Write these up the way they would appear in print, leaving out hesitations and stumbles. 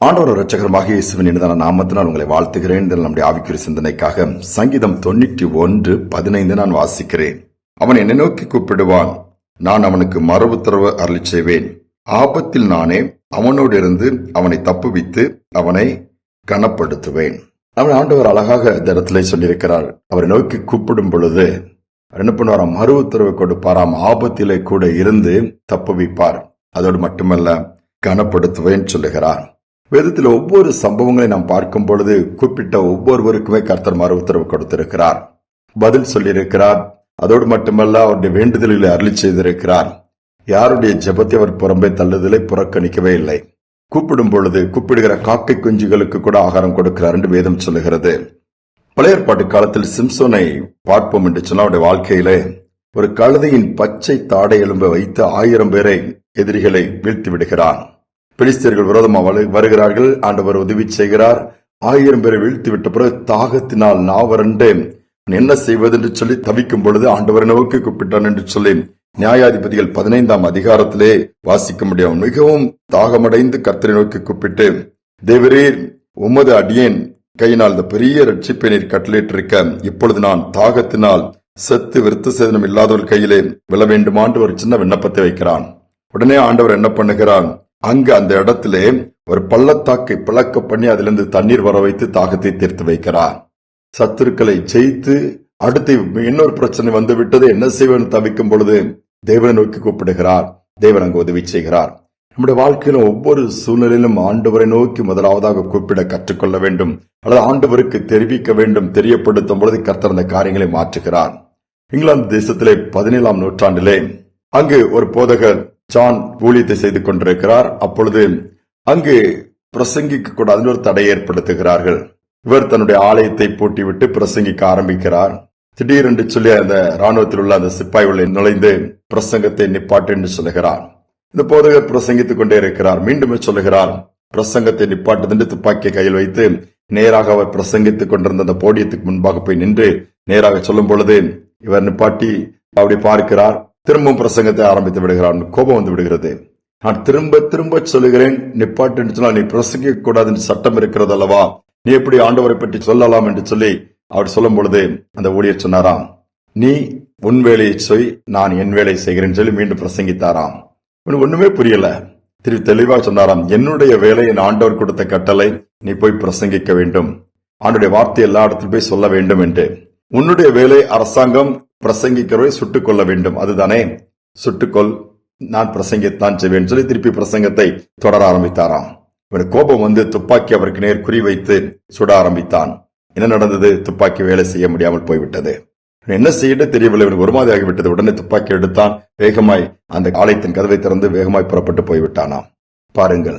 ஆண்டவர் இரட்சகருமாகிய இயேசுவின் இனிதான நாமத்தினால் உங்களை வாழ்த்துகிறேன். நம்முடைய ஆவிக்குரிய சிந்தனைக்காக சங்கீதம் 91:15 நான் வாசிக்கிறேன். அவன் என்னை நோக்கி கூப்பிடுவான், நான் அவனுக்கு மறு உத்தரவு அருளிச் செய்வேன். ஆபத்தில் நானே அவனோடு இருந்து அவனை தப்புவித்து அவனை கனப்படுத்துவேன். அவன் ஆண்டவர் அழகாக இந்த இடத்திலே சொல்லியிருக்கிறார். அவரை நோக்கி கூப்பிடும் பொழுது என்ன பண்ணுவாராம்? மறு உத்தரவு கொடுப்பாராம். ஆபத்திலே கூட இருந்து தப்புவிப்பார். அதோடு மட்டுமல்ல, கனப்படுத்துவேன் சொல்லுகிறார். வேதத்தில் ஒவ்வொரு சம்பவங்களை நாம் பார்க்கும் பொழுது குறிப்பிட்ட ஒவ்வொருவருக்குமே கர்த்தர் மறு உத்தரவு கொடுத்திருக்கிறார், பதில் சொல்லியிருக்கிறார். அதோடு மட்டுமல்ல, அவருடைய வேண்டுதல்களை அருளி செய்திருக்கிறார். யாருடைய ஜெபத்தை அவர் புறம்பே தள்ளுதலை புறக்கணிக்கவே இல்லை. கூப்பிடும் பொழுது கூப்பிடுகிற காக்கை குஞ்சுகளுக்கு கூட ஆகாரம் கொடுக்கிறார் என்று வேதம் சொல்லுகிறது. பழைய ஏற்பாட்டு காலத்தில் சிம்சோனை பார்ப்போம் என்று சொன்னால், அவருடைய வாழ்க்கையிலே ஒரு கழுதையின் பச்சை தாடை எலும்பை வைத்து 1000 பேரை எதிரிகளை வீழ்த்தி விடுகிறான். பெலிஸ்தியர்கள் விரோதமாக வருகிறார்கள். ஆண்டவர் உதவி செய்கிறார். 1000 பேரை வீழ்த்தி விட்ட பிறகு தாகத்தினால் நாவரண்டு என்ன செய்வது என்று சொல்லி தவிக்கும் பொழுது ஆண்டவரை நோக்கி கூப்பிட்டான் என்று சொல்லி நியாயாதிபதிகள் 15ஆம் அதிகாரத்திலே வாசிக்க முடியும். மிகவும் தாகமடைந்து கர்த்தரை நோக்கி கூப்பிட்டு, தேவரீர், உமது அடியேன் கையினால் இந்த பெரிய ரட்சிப்பை நீர் கட்டளையிட்டிருக்க, இப்பொழுது நான் தாகத்தினால் செத்து விருத்த சேதனம் இல்லாதவர்கள் கையிலே விழ வேண்டுமாண்டு ஒரு சின்ன விண்ணப்பத்தை வைக்கிறான். உடனே ஆண்டவர் என்ன பண்ணுகிறான்? அங்கு அந்த இடத்திலே ஒரு பள்ளத்தாக்கை பிளக்க பண்ணி அதிலிருந்து தண்ணீர் வர வைத்து தாகத்தை தீர்த்து வைக்கிறார். சத்துருக்களை ஜெயித்து அடுத்து இன்னொரு பிரச்சனை வந்து விட்டது, என்ன செய்வேன் தவிக்கும் பொழுது தேவனை நோக்கி கூப்பிடுகிறார். தேவன் அங்கு உதவி செய்கிறார். நம்முடைய வாழ்க்கையிலும் ஒவ்வொரு சூழ்நிலையிலும் ஆண்டவரை நோக்கி முதலாவதாக கூப்பிட கற்றுக்கொள்ள வேண்டும், அல்லது ஆண்டவருக்கு தெரிவிக்க வேண்டும். தெரியப்படுத்தும் பொழுது கர்த்தர் அந்த காரியங்களை மாற்றுகிறார். இங்கிலாந்து தேசத்திலே 17ஆம் நூற்றாண்டிலே அங்கு ஒரு போதகர் ஜான் ஊழியத்தை செய்து கொண்டிருக்கிறார். அப்பொழுது அங்கு பிரசங்கிக்க கூடாது ஒரு தடை ஏற்படுத்துகிறார்கள். இவர் தன்னுடைய ஆலயத்தை பூட்டிவிட்டு பிரசங்கிக்க ஆரம்பிக்கிறார். திடீரென்று சொல்லி அந்த ராணுவத்தில் உள்ள அந்த சிப்பாய்களை நுழைந்து பிரசங்கத்தை நிப்பாட்டு என்று சொல்லுகிறார். இந்த போதகர் பிரசங்கித்துக் கொண்டே இருக்கிறார். மீண்டும் சொல்லுகிறார், பிரசங்கத்தை நிப்பாட்டு என்று துப்பாக்கியை கையில் வைத்து நேராக அவர் பிரசங்கித்துக் கொண்டிருந்த அந்த போடியத்துக்கு முன்பாக போய் நின்று நேராக சொல்லும் பொழுது இவர் நிப்பாட்டி அப்படி பார்க்கிறார். திரும்பவும் பிரசங்கத்தை ஆரம்பித்து விடுகிறார். கோபம் வந்து விடுகிறது. நான் திரும்ப திரும்ப சொல்லுகிறேன், நிப்பாட்டு என்று சொன்னால் நீ பிரசங்கிக்க கூடாது என்று சட்டம் இருக்கிறது அல்லவா, நீ எப்படி ஆண்டவரை பற்றி சொல்லலாம் என்று சொல்லி அவர் சொல்லும் பொழுது அந்த ஊழியர் சொன்னாராம், நீ உன் வேலையை சொய், நான் என் வேலையை செய்கிறேன் சொல்லி மீண்டும் பிரசங்கித்தாராம். ஒண்ணுமே புரியல. திரு தெளிவாக சொன்னாராம், என்னுடைய வேலை என் ஆண்டவர் கொடுத்த கட்டளை, நீ போய் பிரசங்கிக்க வேண்டும், ஆண்டுடைய வார்த்தை எல்லா இடத்துல போய் சொல்ல வேண்டும் என்று. உன்னுடைய வேலை அரசாங்கம் பிரசங்கிக்கிறவரை சுட்டுக் கொள்ள வேண்டும், அதுதானே, சுட்டுக்கொள், நான் பிரசங்கித்தான் செய்வேன் சொல்லி திருப்பி பிரசங்கத்தை தொடர ஆரம்பித்தாராம். இவனுக்கு கோபம் வந்து துப்பாக்கி அவருக்கு நேர் குறி வைத்து சுட ஆரம்பித்தான். என்ன நடந்தது? துப்பாக்கி வேலை செய்ய முடியாமல் போய்விட்டது. என்ன செய்ய தெரியவில்லை. இவனுக்கு ஒரு மாதிரி ஆகிவிட்டது. உடனே துப்பாக்கி எடுத்தான். வேகமாய் அந்த ஆலயத்தின் கதவை திறந்து வேகமாய் புறப்பட்டு போய்விட்டானாம். பாருங்கள்,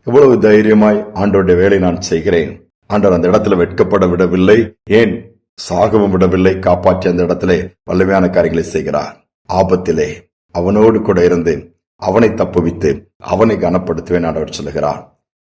எவ்வளவு தைரியமாய் ஆண்டோருடைய வேலை நான் செய்கிறேன். ஆண்டவர் அந்த இடத்துல வெட்கப்பட விடவில்லை, ஏன் சாகவும் விடவில்லை. காப்பாற்றி அந்த இடத்திலே வல்லமையான காரியங்களை செய்கிறார். ஆபத்திலே அவனோடு கூட இருந்து அவனை தப்புவித்து அவனை கனப்படுத்துவேன் ஆண்டவர் சொல்லுகிறார்.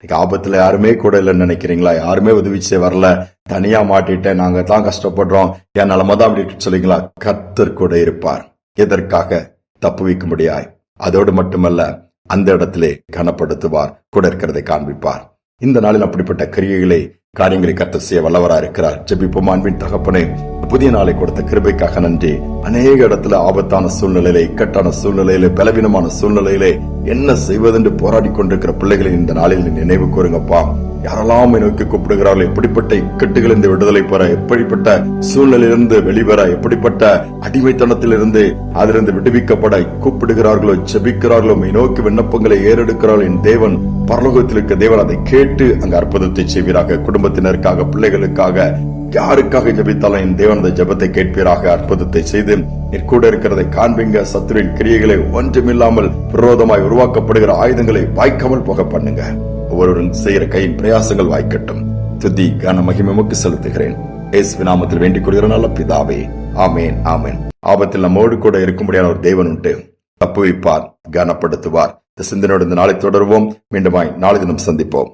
ஆபத்துல யாருமே கூட இல்லைன்னு நினைக்கிறீங்களா? யாருமே உதவி செய்ய வரல, தனியா மாட்டிட்டேன், நாங்க தான் கஷ்டப்படுறோம், என் நிலமதான் அப்படி சொல்லிங்களா? கர்த்தர் கூட இருப்பார். எதற்காக? தப்புவிக்க முடியாய். அதோடு மட்டுமல்ல, அந்த இடத்திலே கனப்படுத்துவார், கூட இருக்கிறதை காண்பிப்பார். இந்த நாளில் அப்படிப்பட்ட கிரியைகளை காரியங்களை கர்த்தர் செய்ய வல்லவரா இருக்கிறார். ஜெபிப்போம். அன்பின் தகப்பனே, புதிய நாளை கொடுத்த கிருபைக்காக நன்றி. அநேக இடத்துல ஆபத்தான சூழ்நிலையிலே, இக்கட்டான சூழ்நிலையிலே, பலவீனமான சூழ்நிலையிலே என்ன செய்வதென்று போராடி கொண்டிருக்கிற பிள்ளைகளை இந்த நாளில் நினைவு கூறுங்கப்பா. யாரெல்லாம் நோக்கி கூப்பிடுகிறார்கள், எப்படிப்பட்ட இக்கட்டுகள் இந்த விடுதலை பெற, எப்படிப்பட்ட சூழ்நிலையிலிருந்து வெளிவர, எப்படிப்பட்ட அடிமைத்தனத்திலிருந்து அதிலிருந்து விடுவிக்கப்பட கூப்பிடுகிறார்களோ, ஜெபிக்கிறார்களோ, நோக்கி விண்ணப்பங்களை ஏறெடுக்கிறார்கள். என் தேவன், பரலோகத்தில் இருக்க தேவன் அதை கேட்டு அங்கு அற்புதத்தை செய்வீராக. குடும்பத்தினருக்காக, பிள்ளைகளுக்காக, யாருக்காக ஜெபித்தாலும் என் தேவன் அந்த ஜெபத்தை கேட்பீராக. அற்புதத்தை செய்து நீர் கூட இருக்கிறதை காண்பீங்க. சத்துருவின் கிரியைகளை ஒன்றுமில்லாமல் விரோதமாய் உருவாக்கப்படுகிற ஆயுதங்களை வாய்க்காமல் போக பண்ணுங்க. ஒவ்வொருவரும் செய்கிற கையின் பிரயாசங்கள் வாய்க்கட்டும். துதி கன மகிமைக்கு செலுத்துகிறேன். இயேசுவின் நாமத்தில் வேண்டிக் கொள்கிற நல்ல பிதாவே, ஆமேன், ஆமேன். ஆபத்தில் நம்மோடு கூட இருக்கும்படியான ஒரு தேவன் உண்டு. தப்புவிப்பார், கனப்படுத்துவார். இந்த சிந்தனையோடு இந்த நாளை தொடருவோம். மீண்டுமாய் நாளை தினம் சந்திப்போம்.